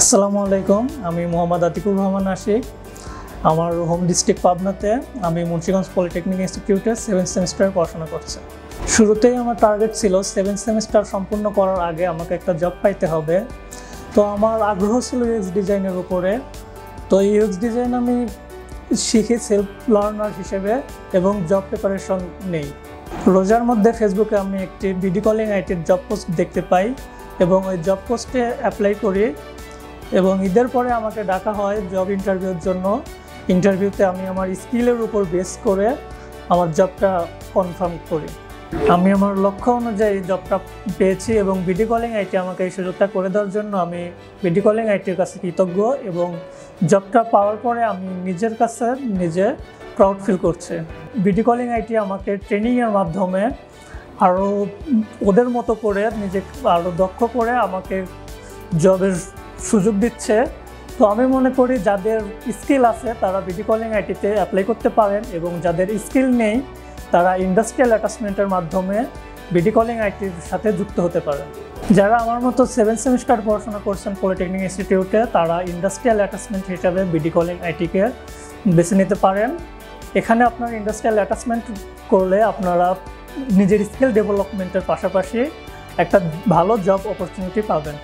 আসসালামু আলাইকুম। আমি মোহাম্মদ আতিকুর রহমান আশিক। আমার হোম ডিস্ট্রিক্ট পাবনাতে। আমি মুন্সিগঞ্জ পলিটেকনিক ইনস্টিটিউটে 7th সেমিস্টারে পড়াশোনা করছি। শুরুতেই আমার টার্গেট ছিল 7th সেমিস্টার সম্পূর্ণ করার আগে আমাকে একটা জব পাইতে হবে। তো আমার আগ্রহ ছিল ইউএক্স ডিজাইনের উপরে। তো ইউএক্স ডিজাইন আমি শিখি সেলফ লার্নার হিসেবে এবং জব প্রিপারেশন নেই। রোজার মধ্যে ফেসবুকে আমি একটি ভিডিও কলিং আইটির জব পোস্ট দেখতে পাই এবং ওই জব পোস্টে অ্যাপ্লাই করি এবং ঈদের পরে আমাকে ডাকা হয় জব ইন্টারভিউর জন্য। ইন্টারভিউতে আমি আমার স্কিলের উপর বেস করে আমার জবটা কনফার্ম করি। আমি আমার লক্ষ্য অনুযায়ী জবটা পেয়েছি এবং ভিডিও কলিং আইটি আমাকে এই সুযোগটা করে দেওয়ার জন্য আমি ভিডিও কলিং আইটির কাছে কৃতজ্ঞ এবং জবটা পাওয়ার পরে আমি নিজের কাছে নিজে প্রাউড ফিল করছি। ভিডিও কলিং আইটি আমাকে ট্রেনিংয়ের মাধ্যমে আরও ওদের মতো করে নিজেকে আরও দক্ষ করে আমাকে জবের সুযোগ দিচ্ছে। তো আমি মনে করি যাদের স্কিল আছে তারা ভিডিও কলিং আইটিতে অ্যাপ্লাই করতে পারেন এবং যাদের স্কিল নেই তারা ইন্ডাস্ট্রিয়াল অ্যাটাচমেন্টের মাধ্যমে ভিডিও কলিং আইটির সাথে যুক্ত হতে পারেন। যারা আমার মতো 7th সেমিস্টার পড়াশোনা করছেন পলিটেকনিক ইনস্টিটিউটে তারা ইন্ডাস্ট্রিয়াল অ্যাটাচমেন্ট হিসাবে ভিডিও কলিং আইটিকে বেছে নিতে পারেন। এখানে আপনার ইন্ডাস্ট্রিয়াল অ্যাটাচমেন্ট করলে আপনারা নিজের স্কিল ডেভেলপমেন্টের পাশাপাশি একটা ভালো জব অপরচুনিটি পাবেন।